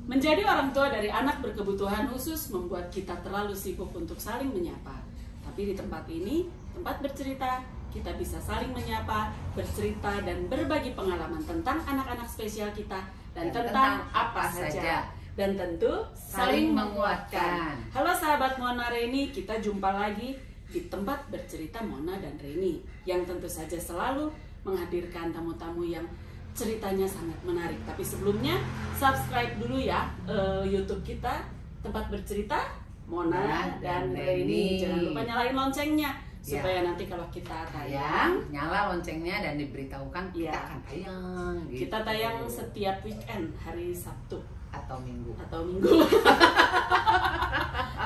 Menjadi orang tua dari anak berkebutuhan khusus membuat kita terlalu sibuk untuk saling menyapa. Tapi di tempat ini, tempat bercerita, kita bisa saling menyapa, bercerita, dan berbagi pengalaman tentang anak-anak spesial kita dan tentang apa saja. Dan tentu saling menguatkan. Halo sahabat Mona Reni, kita jumpa lagi di tempat bercerita Mona dan Reni yang tentu saja selalu menghadirkan tamu-tamu yang ceritanya sangat menarik. Tapi sebelumnya subscribe dulu ya YouTube kita, tempat bercerita Mona dan Reni. Jangan lupa nyalain loncengnya supaya nanti kalau kita tayang nyala loncengnya dan diberitahukan kita akan tayang. Gitu. Kita tayang setiap weekend, hari Sabtu atau Minggu.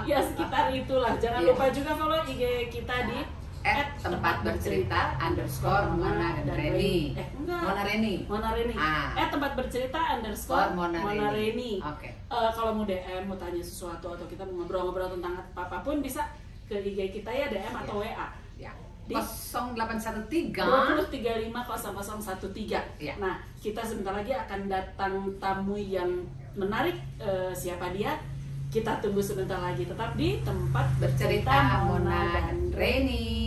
Ya sekitar itulah. Jangan lupa juga follow IG kita di @tempatbercerita_Mona dan Reni. Mona Reni. @tempatbercerita_Mona Reni. Oke. Kalau mau DM, mau tanya sesuatu atau kita mau ngobrol-ngobrol tentang apapun bisa ke IG kita ya, DM atau WA. Ya. Di 0813 2035 0013. Nah, kita sebentar lagi akan datang tamu yang menarik. Siapa dia? Kita tunggu sebentar lagi. Tetap di tempat bercerita Mona dan Reni.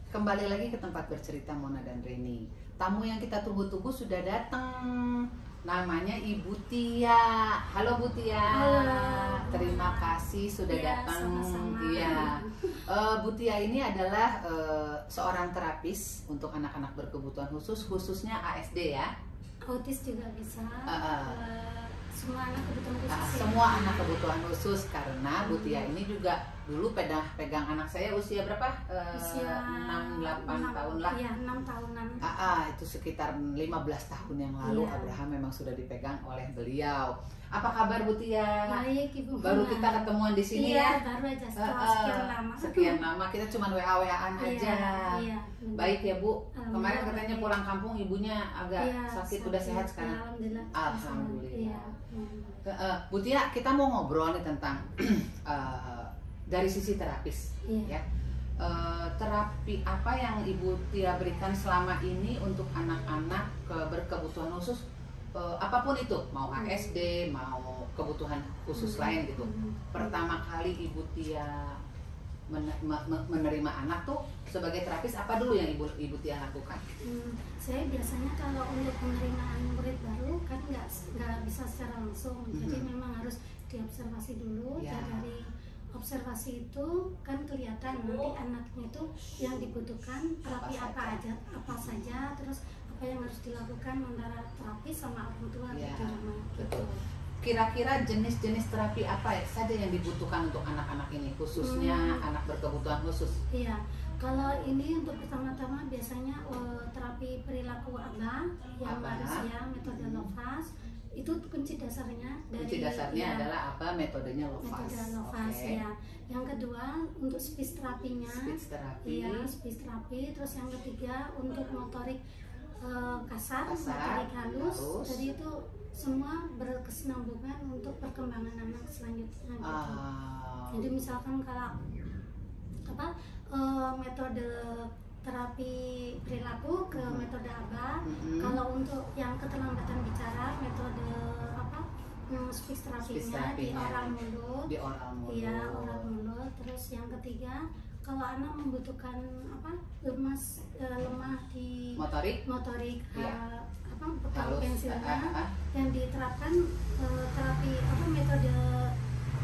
Kembali lagi ke tempat bercerita Mona dan Reni. Tamu yang kita tunggu-tunggu sudah datang. Namanya Ibu Tia. Halo Bu Tia. Halo. Terima kasih sudah datang. Iya. Bu Tia ini adalah seorang terapis untuk anak-anak berkebutuhan khusus, khususnya ASD ya. Autis juga bisa. Semua anak kebutuhan khusus. Semua anak kebutuhan khusus karena Bu Tia ini juga dulu pegang anak saya usia berapa? Usia 6-8 tahun lah. Iya, 6 tahunan. Itu sekitar 15 tahun yang lalu Abraham memang sudah dipegang oleh beliau. Apa kabar Bu Tia? Baik Ibu. Baru kita ketemuan di sini ya? Baru aja sekian lama. Sekian lama, kita cuma WA-WAan aja. Iya. Baik ya Bu. Kemarin katanya pulang kampung ibunya agak sakit, udah sehat sekarang. Alhamdulillah. Bu Tia, kita mau ngobrol nih tentang dari sisi terapis, ya. Terapi apa yang Ibu Tia berikan selama ini untuk anak-anak berkebutuhan khusus, apapun itu, mau ASD, mau kebutuhan khusus lain gitu. Pertama kali Ibu Tia menerima anak tuh sebagai terapis, apa dulu yang Ibu Tia lakukan? Saya biasanya kalau untuk penerimaan murid baru kan nggak bisa secara langsung, jadi memang harus diobservasi dulu. Dari observasi itu kan kelihatan nanti anaknya itu yang dibutuhkan terapi apa saja, terus apa yang harus dilakukan antara terapis sama orang tua di rumah. Betul. Kira-kira jenis-jenis terapi apa saja yang dibutuhkan untuk anak-anak ini, khususnya anak berkebutuhan khusus? Iya, kalau ini untuk pertama-tama biasanya terapi perilaku ABA yang manusia metode Lovaas. Itu kunci dasarnya adalah apa? Metodenya Lovaas. Metode Lovaas ya. Yang kedua untuk speech terapinya. Speech terapi. Terus yang ketiga untuk motorik kasar, motorik halus. Jadi itu semua berkesinambungan untuk perkembangan anak selanjutnya. Jadi misalkan kalau metode terapi perilaku ke metode ABA. Kalau untuk yang keterlambatan bicara, metode speech terapinya di oral mulut. Iya, oral mulut. Terus yang ketiga, kalau anak membutuhkan lemah di motorik pensilnya, yang diterapkan terapi metode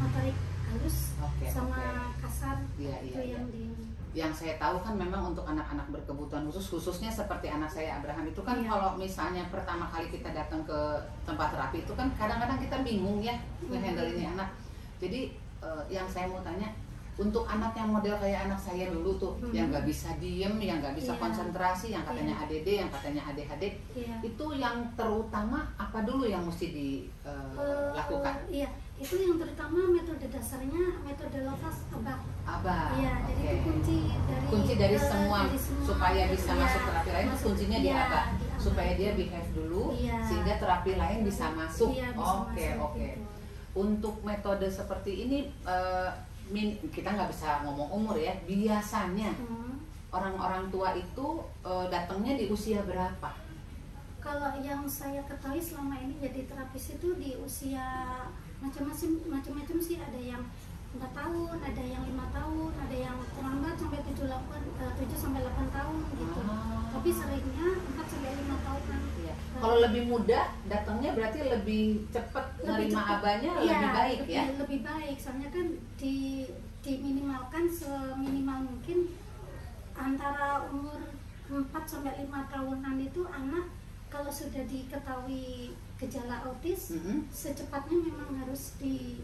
motorik halus sama kasar. Itu yang saya tahu kan memang untuk anak-anak berkebutuhan khususnya seperti anak saya Abraham itu kan kalau misalnya pertama kali kita datang ke tempat terapi itu kan kadang-kadang kita bingung ya nge-handle ini anak. Jadi yang saya mau tanya, untuk anak yang model kayak anak saya dulu tuh yang nggak bisa diem, yang nggak bisa konsentrasi, yang katanya ADD, yang katanya ADHD, itu yang terutama apa dulu yang mesti dilakukan? Itu yang terutama metode dasarnya metode Lovaas ABA. Iya, jadi itu kunci dari semua supaya bisa masuk terapi lain, kuncinya di ABA. Supaya dia behave dulu sehingga terapi lain bisa masuk. Oke. Untuk metode seperti ini kita nggak bisa ngomong umur ya. Biasanya orang-orang tua itu datangnya di usia berapa? Kalau yang saya ketahui selama ini jadi terapis itu di usia macam-macam sih, ada yang 4 tahun, ada yang 5 tahun, ada yang terlambat sampai 7 sampai 8 tahun gitu. Tapi seringnya 4 sampai 5 tahunan. Kalau lebih muda datangnya berarti lebih cepat menerima abahnya, lebih baik ya? Lebih baik, soalnya kan diminimalkan seminimal mungkin antara umur 4 sampai 5 tahunan itu anak kalau sudah diketahui gejala autis, secepatnya memang harus di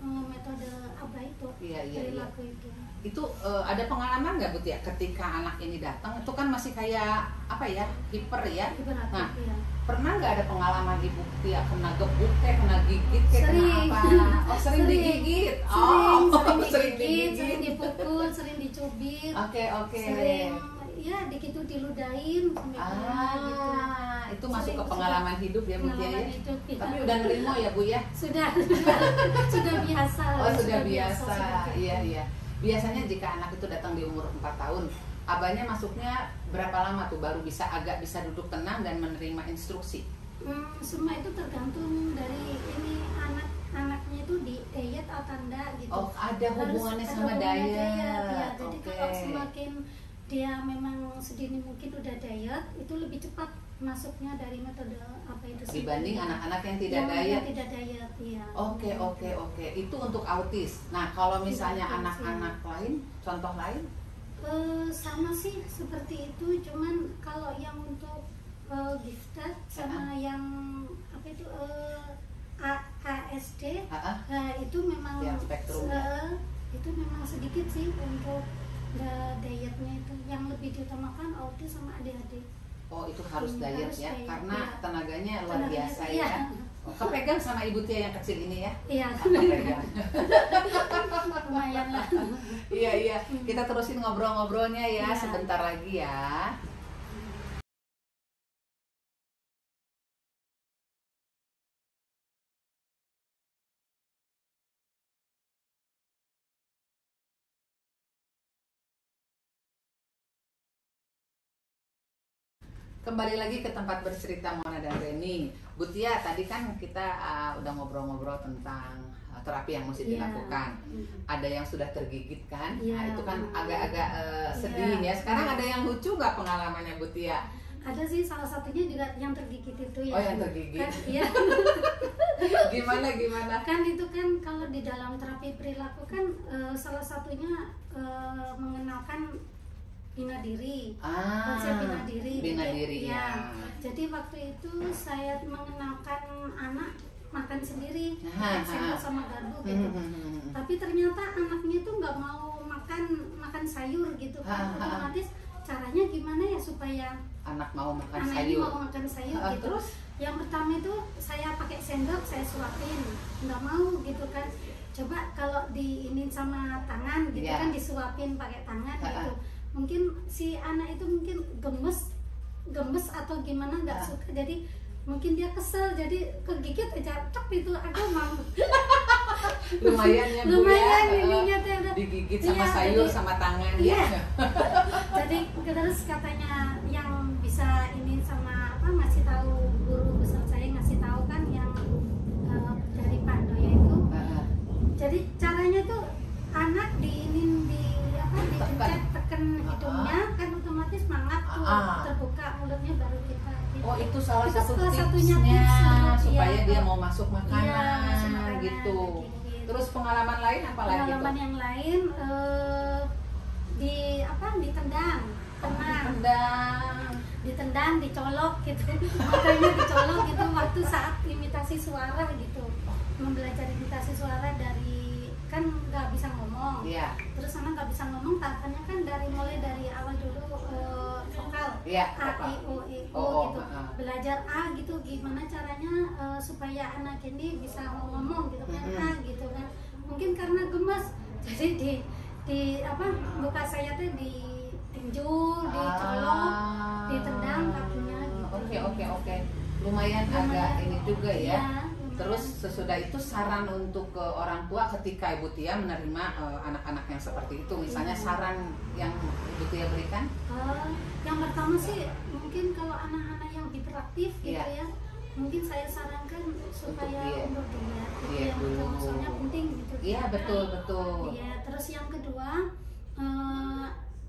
metode ABA itu, perilaku itu. Itu ada pengalaman nggak Bu Tia ketika anak ini datang itu kan masih kayak hiper ya? Nah, pernah nggak ada pengalaman Ibu Tia kena gebuk kena gigit kena apa? Oh sering digigit? Sering digigit, sering dipukul, sering dicubit. Oke. Sering gitu diludahin sampai gitu. Itu masuk ke pengalaman hidup ya Bu Tia ya? Tapi udah nerimo ya Bu ya? Sudah biasa. Sudah biasa. Iya. Biasanya jika anak itu datang di umur 4 tahun, abahnya masuknya berapa lama tuh baru agak bisa duduk tenang dan menerima instruksi? Semua itu tergantung dari ini anaknya itu di diet atau enggak gitu. Oh, ada hubungannya sama diet. Jadi kalau semakin dia memang sedini mungkin udah diet, itu lebih cepat masuknya dari metode apa itu dibanding anak-anak yang tidak diet. Iya. Oke. Itu untuk autis. Nah, kalau misalnya anak-anak lain, contoh lain? Sama sih seperti itu, cuman kalau yang untuk gifted sama yang ASD, itu memang itu memang sedikit sih untuk dietnya itu, yang lebih diutamakan autis sama ADHD. Oh, itu harus diet ya, karena tenaganya luar biasa ya. Kepegang sama Ibu Tia yang kecil ini ya? Iya. Kepegang. Lumayan lah. Iya. Kita terusin ngobrol-ngobrolnya ya sebentar lagi ya. Kembali lagi ke tempat bercerita Mona dan Reni. Bu Tia, tadi kan kita udah ngobrol-ngobrol tentang terapi yang mesti dilakukan. Ada yang sudah tergigit kan? Nah, itu kan agak-agak sedih ya. Sekarang ada yang lucu nggak pengalamannya Bu Tia? Ada sih, salah satunya juga yang tergigit itu ya. Oh, yang tergigit? Kan, iya. Gimana? Kan itu kan kalau di dalam terapi perilaku kan salah satunya mengenalkan bina diri, konsep bina diri ya. Jadi waktu itu saya mengenalkan anak makan sendiri, sendok sama garpu gitu. Tapi ternyata anaknya tuh nggak mau makan sayur gitu kan. Otomatis caranya gimana ya supaya anak mau makan sayur gitu. Terus yang pertama itu saya pakai sendok, saya suapin, nggak mau gitu kan. Coba kalau diinin sama tangan gitu kan, disuapin pakai tangan gitu. Mungkin si anak itu mungkin gemes atau gimana, nggak suka, jadi mungkin dia kesel, jadi kegigit aja cep itu, aku mau. Lumayan ya Bu ya, ininya digigit sama sayur sama tangan ya. Jadi terus katanya yang bisa ini sama ngasih tahu guru besar saya, ngasih tahu kan yang dari Pak Doya itu. Jadi caranya tuh anak diinin dipencet tekan hidungnya kan, otomatis mangap tuh terbuka mulutnya, baru kita gitu. Oh, itu salah satu satunya tipsnya supaya dia mau masuk makanan gitu. Terus pengalaman lain apa lagi? Pengalaman yang lain ditendang, ditendang, dicolok gitu. Makanya dicolok gitu waktu saat imitasi suara gitu. Mempelajari imitasi suara dari, kan nggak bisa ngomong. Iya. Terus anak nggak bisa ngomong, tahapannya kan mulai dari awal dulu vokal. Iya, A, I, O, E, O gitu. Belajar A gitu, gimana caranya supaya anak ini bisa ngomong gitu kan, A gitu kan. Mungkin karena gemes, jadi muka saya tuh ditinju, dicolok, ditendang kakinya gitu. Oke. Lumayan agak ini juga ya. Iya. Terus sesudah itu saran untuk ke orang tua ketika Ibu Tia menerima anak-anak yang seperti itu, misalnya saran yang Ibu Tia berikan? Yang pertama sih mungkin kalau anak-anak yang hiperaktif gitu ya, mungkin saya sarankan supaya untuk dilihat itu yang pertama, soalnya penting gitu. Iya, betul. Iya, terus yang kedua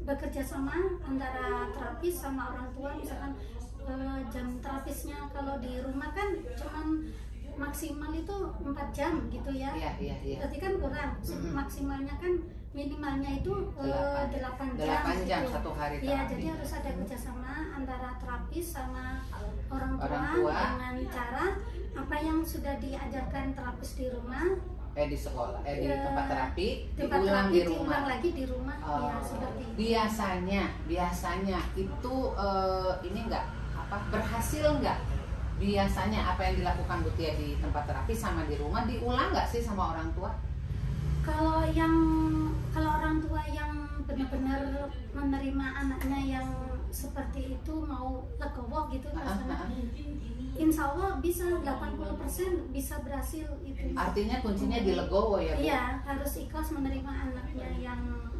bekerja sama antara terapis sama orang tua, misalkan jam terapisnya kalau di rumah kan cuman maksimal itu 4 jam gitu ya. Iya. Berarti kan kurang. Maksimalnya kan minimalnya itu 8 jam. 8 jam gitu. satu hari. Iya, jadi harus ada kerjasama antara terapis sama orang tua dengan cara apa yang sudah diajarkan terapis di rumah. Di sekolah, di tempat terapi, diulang lagi di rumah. Ya, seperti itu. Biasanya itu ini enggak berhasil enggak? Biasanya apa yang dilakukan Bu Tia di tempat terapi sama di rumah diulang nggak sih sama orang tua? Kalau orang tua yang benar-benar menerima anaknya yang seperti itu, mau legowo gitu insya Allah bisa 80% bisa berhasil itu. Artinya kuncinya di legowo ya Bu? Iya, harus ikhlas menerima anaknya yang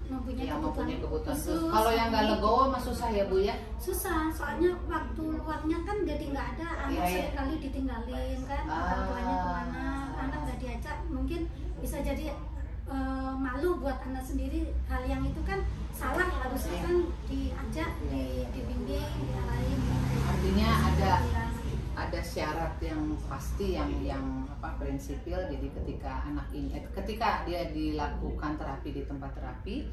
mempunyai kebutuhan khusus. Kalau yang nggak legowo mah susah ya Bu ya? Susah, soalnya waktu luangnya kan jadi nggak ada, anak sekali ditinggalin kan, orang tuanya kemana, anak nggak diajak, mungkin bisa jadi malu buat anak sendiri. Hal yang itu kan salah, harusnya kan diajak, dibimbing, diarahin. Artinya ada syarat yang pasti yang prinsipil. Jadi ketika dia dilakukan terapi di tempat terapi,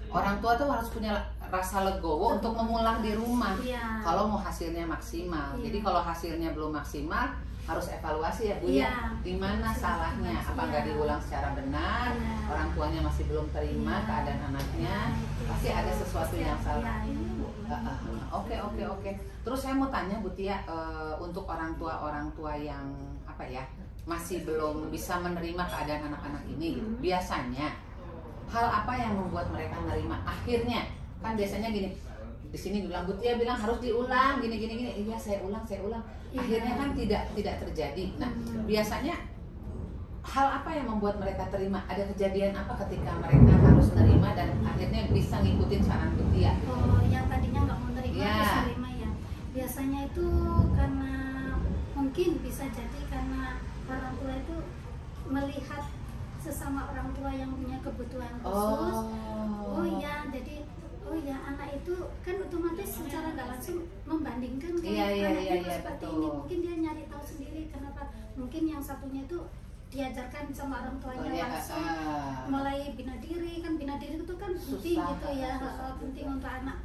orang tua tuh harus punya rasa legowo untuk mengulang di rumah. Kalau mau hasilnya maksimal. Jadi kalau hasilnya belum maksimal, harus evaluasi ya Bu ya. Di mana salahnya? Apa nggak diulang secara benar? Orang tuanya masih belum terima keadaan anaknya, pasti ada sesuatu yang salah. Oke. Terus saya mau tanya Bu Tia, untuk orang tua yang masih belum bisa menerima keadaan anak-anak ini, gitu. Biasanya hal apa yang membuat mereka menerima akhirnya? Kan biasanya gini, di sini bilang Bu Tia bilang harus diulang gini. Iya, saya ulang. Akhirnya kan tidak terjadi. Nah, biasanya hal apa yang membuat mereka terima? Ada kejadian apa ketika mereka harus menerima dan akhirnya bisa ngikutin saran Bu Tia? Yang tadinya nggak mau terima harus terima ya. Biasanya itu karena mungkin bisa jadi karena orang tua itu melihat sesama orang tua yang punya kebutuhan khusus. Jadi anak itu kan otomatis secara nggak langsung membandingkan kan anaknya seperti ini. Mungkin dia nyari tahu sendiri kenapa. Mungkin yang satunya itu diajarkan sama orang tuanya langsung mulai bina diri itu kan penting gitu ya, penting untuk anak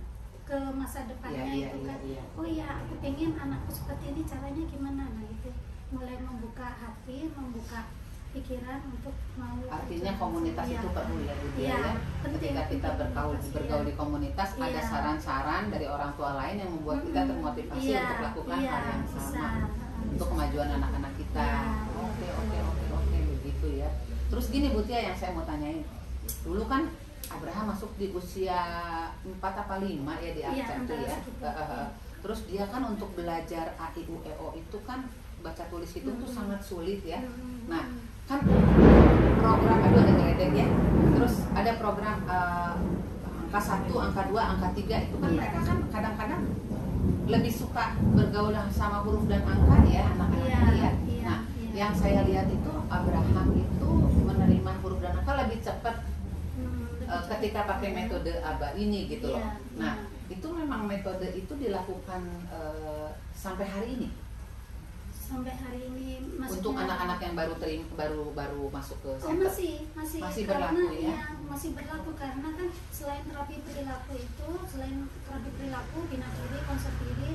ke masa depannya itu kan. Aku pengen anakku seperti ini, caranya gimana? Nah itu mulai membuka hati, membuka pikiran untuk mau. Artinya komunitas itu perlu ya Bu Tia ya. Ketika kita bergaul di komunitas, ada saran-saran dari orang tua lain yang membuat kita termotivasi untuk melakukan hal yang sama untuk kemajuan anak-anak kita. Oke, begitu ya. Terus gini Bu Tia, yang saya mau tanyain, dulu kan Abraham masuk di usia 4 apa 5 ya di ACT ya. Terus dia kan untuk belajar A, I, U, E, O itu kan baca tulis itu tuh sangat sulit ya. Nah, kan program ada geledek ya. Terus ada program angka 1, angka 2, angka 3 itu kan mereka kan kadang-kadang lebih suka bergaul sama huruf dan angka ya anak-anak ini ya. Nah, yang saya lihat itu Abraham itu menerima huruf dan angka lebih cepat ketika pakai metode ABA ini gitu loh. Nah, itu memang metode itu dilakukan sampai hari ini. Sampai hari ini masih Untuk anak-anak yang baru masuk ke center? Masih berlaku ya? Masih berlaku karena kan selain terapi perilaku bina diri, konsep diri,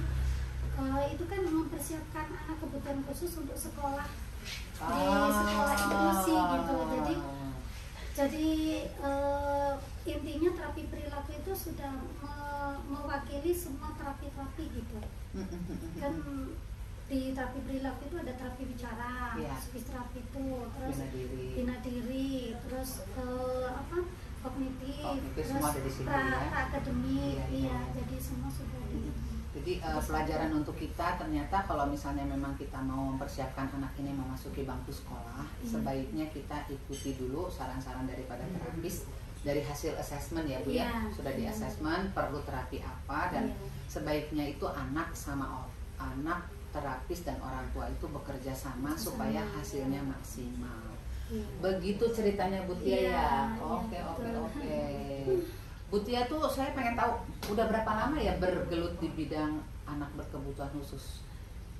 itu kan mempersiapkan anak kebutuhan khusus untuk sekolah di sekolah inklusi gitu. Jadi intinya terapi perilaku itu sudah mewakili semua terapi-terapi gitu. Kan di terapi perilaku itu ada terapi bicara, speech terapi itu, terus bina diri, terus kognitif, terus pra-akademik, jadi semua sudah di. Jadi pelajaran untuk kita ternyata kalau misalnya memang kita mau mempersiapkan anak ini memasuki bangku sekolah, sebaiknya kita ikuti dulu saran-saran daripada terapis dari hasil assessment ya Bu ya, sudah di assessment perlu terapi apa, dan sebaiknya itu anak sama anak, terapis dan orang tua itu bekerja sama supaya hasilnya maksimal. Begitu ceritanya Bu Tia ya. Oke. Bu Tia tuh saya pengen tahu udah berapa lama ya bergelut di bidang anak berkebutuhan khusus?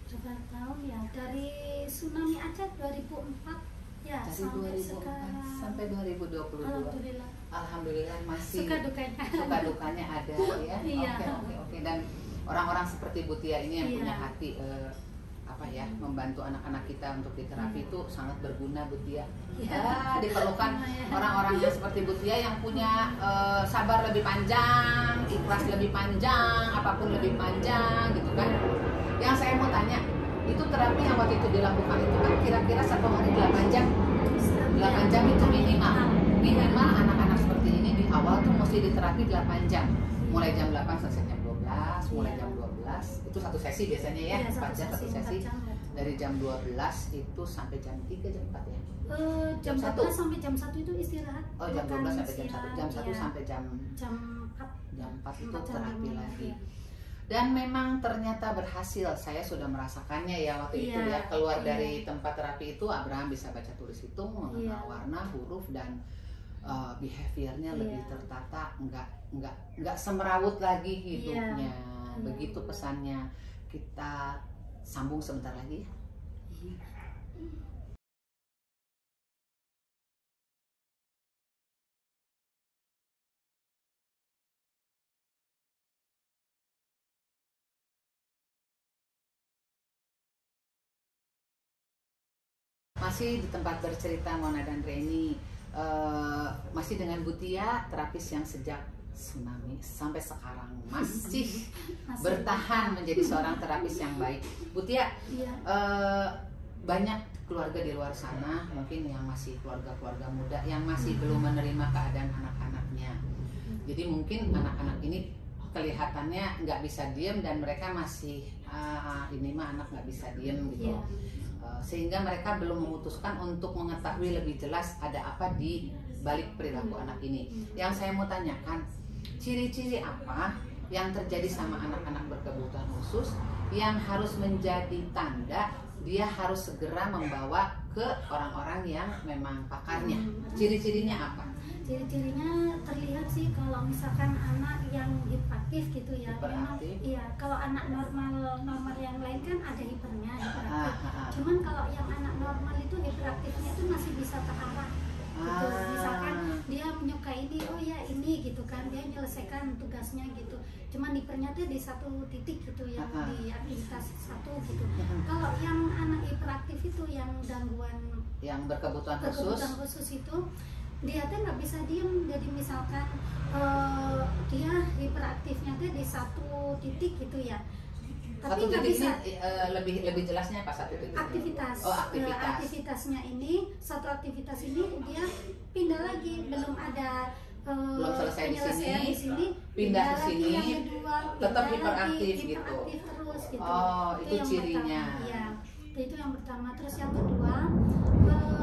Berapa tahun ya? Dari tsunami Aceh 2004 ya, dari 2004 sampai 2022. Alhamdulillah masih suka dukanya ada ya. Oke. Dan orang-orang seperti Bu Tia ini yang punya hati membantu anak-anak kita untuk diterapi itu sangat berguna Bu Tia. Diperlukan orang-orang yang seperti Bu Tia yang punya sabar lebih panjang, ikhlas lebih panjang, apapun lebih panjang gitu kan. Yang saya mau tanya, itu terapi yang waktu itu dilakukan itu kan kira-kira 1 hari 8 jam. 8 jam itu minimal anak-anak seperti ini di awal tuh mesti diterapi 8 jam. Mulai jam 8 sampai jam 12, mulai jam 12 itu 1 sesi biasanya ya, 4 jam 1 sesi. Dari jam 12 itu sampai jam 3, jam 4 ya? Jam 12 sampai jam 1 itu istirahat. Oh, jam 12 sampai jam 1, jam 1 sampai jam 4. Jam 4 itu terapi lagi. Dan memang ternyata berhasil, saya sudah merasakannya ya waktu itu ya, keluar dari tempat terapi itu Abraham bisa baca tulis hitung, mengenal warna, huruf, dan behaviornya lebih tertata, nggak semerawut lagi hidupnya. Begitu pesannya. Kita sambung sebentar lagi ya. Masih di tempat bercerita Mona dan Reni, masih dengan Bu Tia, terapis yang sejak tsunami sampai sekarang masih bertahan menjadi seorang terapis yang baik. Bu Tia, banyak keluarga di luar sana mungkin yang masih keluarga-keluarga muda yang masih belum menerima keadaan anak-anaknya. Jadi mungkin anak-anak ini kelihatannya nggak bisa diem dan mereka masih ini mah anak nggak bisa diem gitu. Sehingga mereka belum memutuskan untuk mengetahui lebih jelas ada apa di balik perilaku anak ini. Yang saya mau tanyakan, ciri-ciri apa yang terjadi sama anak-anak berkebutuhan khusus yang harus menjadi tanda dia harus segera membawa ke orang-orang yang memang pakarnya? Ciri-cirinya apa? Ciri-cirinya terlihat sih kalau misalkan anak yang hiperaktif gitu ya. Memang iya, kalau anak normal yang lain kan ada hipernya, hiperaktif. Cuman kalau yang anak normal itu hiperaktifnya itu masih bisa terarah gitu. Misalkan dia menyukai ini, oh ya ini gitu kan, dia menyelesaikan tugasnya gitu. Cuman hipernya tuh di satu titik gitu, yang di aktivitas satu gitu. Kalau yang anak hiperaktif itu yang gangguan yang berkebutuhan khusus itu dia tuh nggak bisa diem. Jadi misalkan dia hiperaktifnya tuh di satu titik gitu ya, tapi nggak bisa. Lebih jelasnya apa satu titik? Aktivitas. Aktivitasnya ini, satu aktivitas ini dia pindah lagi, belum ada belum selesai di sini, pindah ke sini, tetap hiperaktif gitu. Terus gitu. Itu cirinya. Iya, itu yang pertama. Terus yang kedua,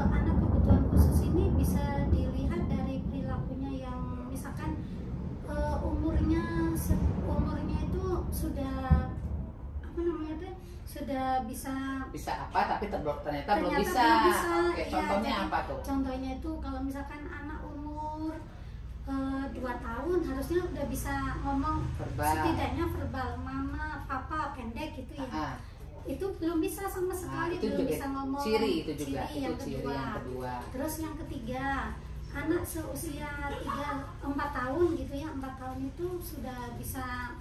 anak kebutuhan khusus ini bisa dilihat dari perilakunya yang misalkan umurnya itu sudah apa namanya tuh, sudah bisa apa tapi ternyata belum bisa. Oke, contohnya apa tuh? Contohnya itu kalau misalkan anak umur 2 tahun harusnya udah bisa ngomong verbal. Setidaknya verbal, mama, papa, pendek gitu ya. itu belum bisa sama sekali, itu belum juga bisa ngomong. Ciri itu juga, ciri itu ciri yang kedua. Terus yang ketiga, anak seusia 4 tahun gitu ya, 4 tahun itu sudah bisa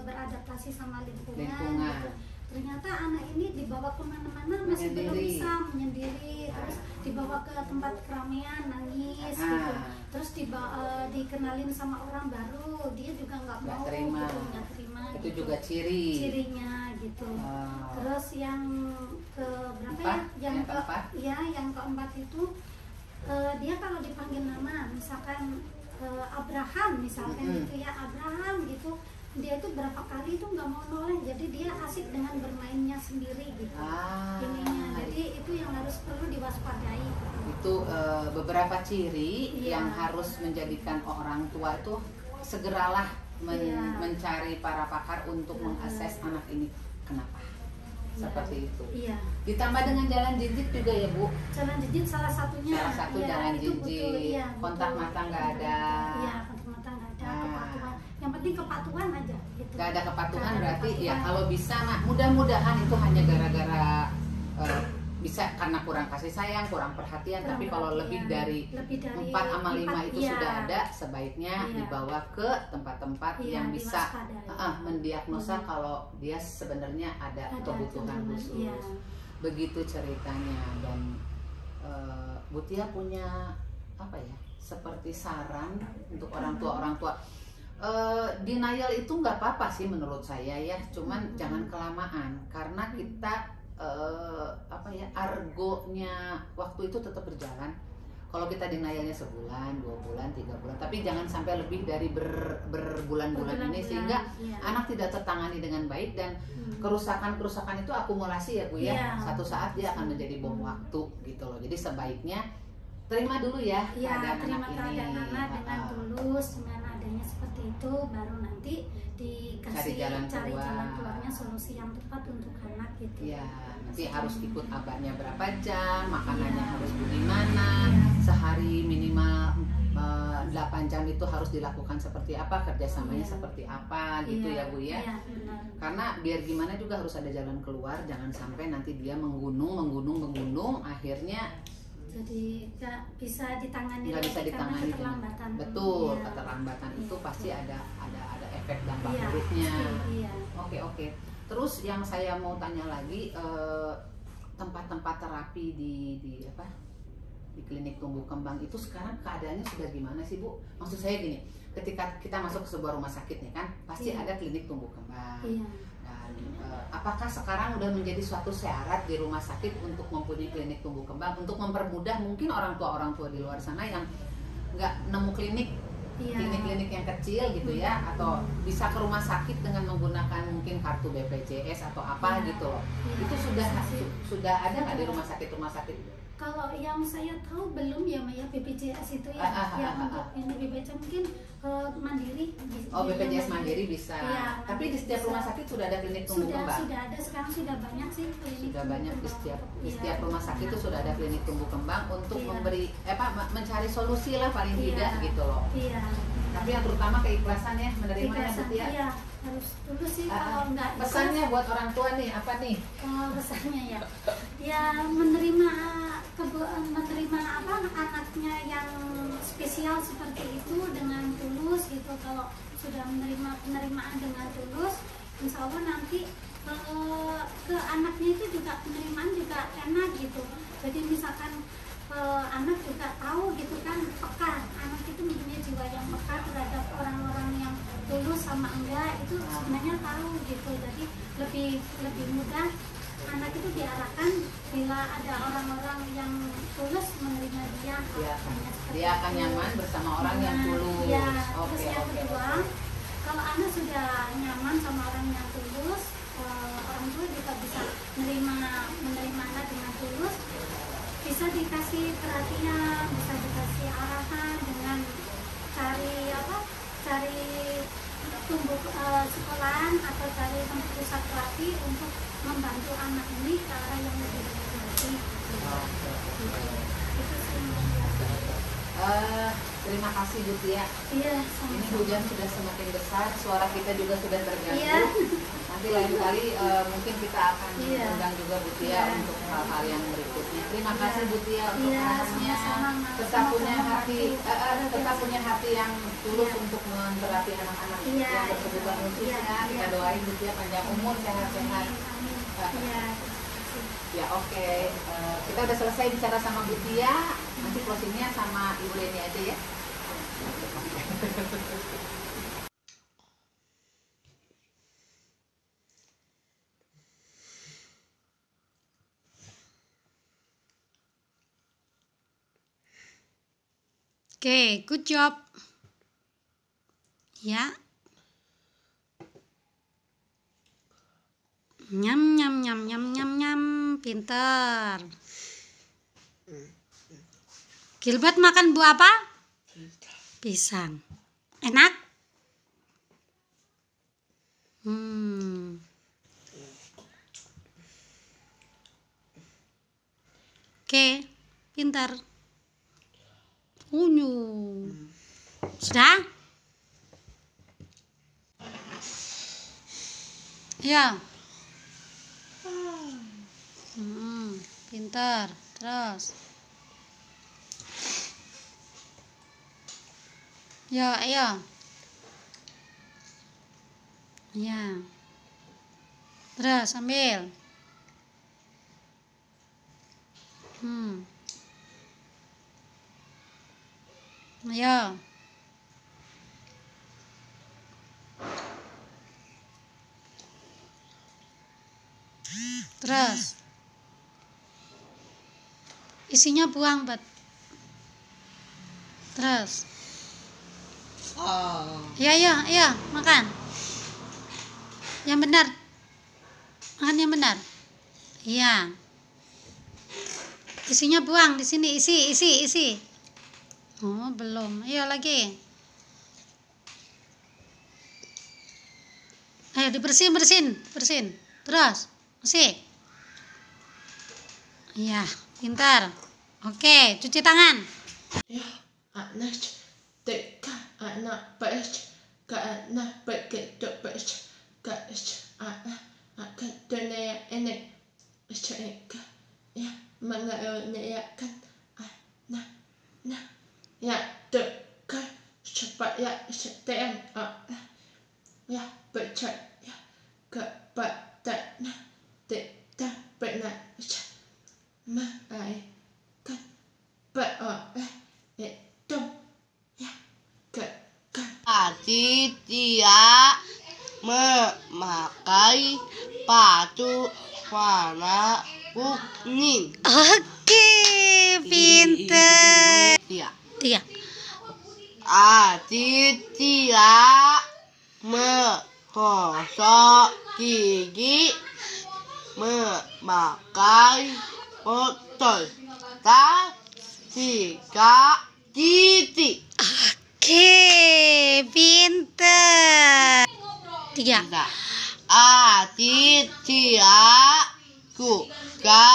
beradaptasi sama lingkungan. Gitu. Ternyata anak ini dibawa kemana-mana masih belum bisa menyendiri, terus dibawa ke tempat keramaian nangis gitu, terus dikenalin sama orang baru dia juga nggak mau terima. Gitu, nggak terima. Itu gitu. juga cirinya gitu. Terus yang ke berapa ya? Yang keempat itu dia kalau dipanggil nama, misalkan Abraham misalkan gitu ya, Abraham gitu, dia itu berapa kali itu nggak mau noleh, jadi dia asik dengan bermainnya sendiri gitu. Jadi itu yang harus perlu diwaspadai. Itu beberapa ciri yang harus menjadikan orang tua itu segeralah mencari para pakar untuk mengakses anak ini kenapa seperti itu. Ditambah dengan jalan jinjit juga ya Bu. Jalan jinjit salah satunya. Salah satu jalan jinjit. Kontak mata nggak ada. Kontak mata nggak ada. Kepatuhan. Yang penting kepatuhan aja. Gitu. Nggak ada kepatuhan berarti ya kalau bisa mudah-mudahan itu hanya gara-gara bisa karena kurang kasih sayang, kurang perhatian, tapi kalau lebih dari 4 sama 5 itu sudah ada, sebaiknya dibawa ke tempat-tempat yang bisa mendiagnosa kalau dia sebenarnya ada kebutuhan khusus. Begitu ceritanya. Dan Bu Tia punya apa ya, seperti saran untuk orang tua. Denial itu nggak apa-apa sih menurut saya ya, cuman jangan kelamaan karena kita argonya waktu itu tetap berjalan. Kalau kita denialnya sebulan, 2 bulan, 3 bulan, tapi jangan sampai lebih dari berbulan-bulan ini sehingga anak tidak tertangani dengan baik dan kerusakan itu akumulasi ya Bu ya. Satu saat dia akan menjadi bom waktu gitu loh. Jadi sebaiknya terima dulu ya keadaan anak ini dengan tulus, dengan adanya seperti itu, baru nanti dikasih cari jalan keluarnya, solusi yang tepat untuk anak gitu. Nanti harus ikut abahnya berapa jam, makanannya harus bagaimana, sehari minimal 8 jam itu harus dilakukan seperti apa, kerjasamanya seperti apa gitu ya Bu ya. Karena biar gimana juga harus ada jalan keluar, jangan sampai nanti dia menggunung, akhirnya jadi nggak bisa ditangani, karena keterlambatan. Betul, keterlambatan itu pasti ada efek dampak buruknya. Oke. Terus yang saya mau tanya lagi, tempat-tempat terapi di klinik tumbuh kembang itu sekarang keadaannya sudah gimana sih Bu? Maksud saya gini, ketika kita masuk ke sebuah rumah sakit nih kan, pasti ada klinik tumbuh kembang. Apakah sekarang udah menjadi suatu syarat di rumah sakit untuk mempunyai klinik tumbuh kembang untuk mempermudah mungkin orang tua di luar sana yang nggak nemu klinik yang kecil gitu ya, atau bisa ke rumah sakit dengan menggunakan mungkin kartu BPJS atau apa gitu loh. Itu sudah ada nggak di rumah sakit? Kalau yang saya tahu belum ya Maya, BPJS itu ya, yang untuk ini BPJS mungkin mandiri. BPJS mandiri bisa. Tapi di setiap rumah sakit sudah ada klinik tumbuh kembang. Sudah ada, sekarang sudah banyak sih klinik. Sudah banyak di setiap rumah sakit itu sudah ada klinik tumbuh kembang untuk memberi mencari solusi lah paling tidak gitu loh. Tapi yang terutama keikhlasan ya, menerimanya Bu Tia. Harus dulu sih, kalau enggak pesannya buat orang tua nih apa nih? Pesannya ya menerima anaknya yang spesial seperti itu dengan tulus gitu. Kalau sudah menerima penerimaan dengan tulus, insya Allah nanti ke anaknya itu juga penerimaan juga enak gitu. Jadi misalkan anak juga tahu gitu kan, peka, anak itu mempunyai jiwa yang peka terhadap orang-orang yang tulus sama enggak, itu sebenarnya tahu gitu. Jadi lebih mudah anak itu diarahkan bila ada orang-orang yang tulus menerima dia. Dia akan nyaman bersama orang yang tulus. Terus yang kedua, kalau anak sudah nyaman sama orang yang tulus, orang tua juga bisa menerima anak dengan tulus, bisa dikasih perhatian, bisa dikasih arahan dengan cari sekolahan atau cari tempat pusat terapi untuk membantu anak ini ke arah yang lebih baik lagi. Itu sih. Terima kasih Bu Tia. Iya, ini hujan sudah semakin besar, suara kita juga sudah terganggu. Iya. Nanti lain kali mungkin kita akan undang juga Bu Tia untuk hal-hal yang berikutnya. Terima kasih Bu Tia untuk anaknya. Tetap punya hati yang tulus untuk menterapi anak-anak yang berkebutuhan khusus ya. Kita doain Bu Tia panjang umur, sehat-sehat. Ya oke. Kita udah selesai bicara sama Bu Tia. Nanti closingnya sama Ibu Leni aja ya. Oke, good job. Ya. Nyam nyam nyam nyam nyam nyam, pinter. Gilbert makan buah apa? Pisang. Enak? Oke, pintar. Unyu. Sudah? Ya. Pintar. Terus. Ya, ayo. Ya. Terus ambil. Ayo. Terus. Isinya buang, Bet. Terus. Ya, makan. Yang benar. Makan yang benar. Iya. Isinya buang di sini, isi. Oh, belum. Ayo lagi. Ayo bersin. Terus, masih. Iya, pintar. Oke, cuci tangan. Ya, anak teka anak baik ke anak baik ke baik ke anak akan dunia ini mereka ya mengajarkan anak ya teka supaya setiap ya percaya kepada tidak pernah menaikkan beroleh itu ya Tidak memakai baju warna kuning. Oke, pinter. Tiga. Tidak menggosok gigi, memakai botol dan sikat gigi. Oke, pinter. Tiga. Tidak suka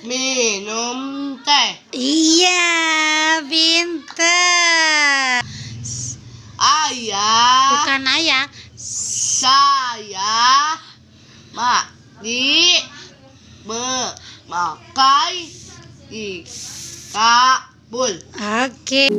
minum teh. Iya, pinter. Ayah. Bukan ayah. Saya mandi memakai di kabul. Oke.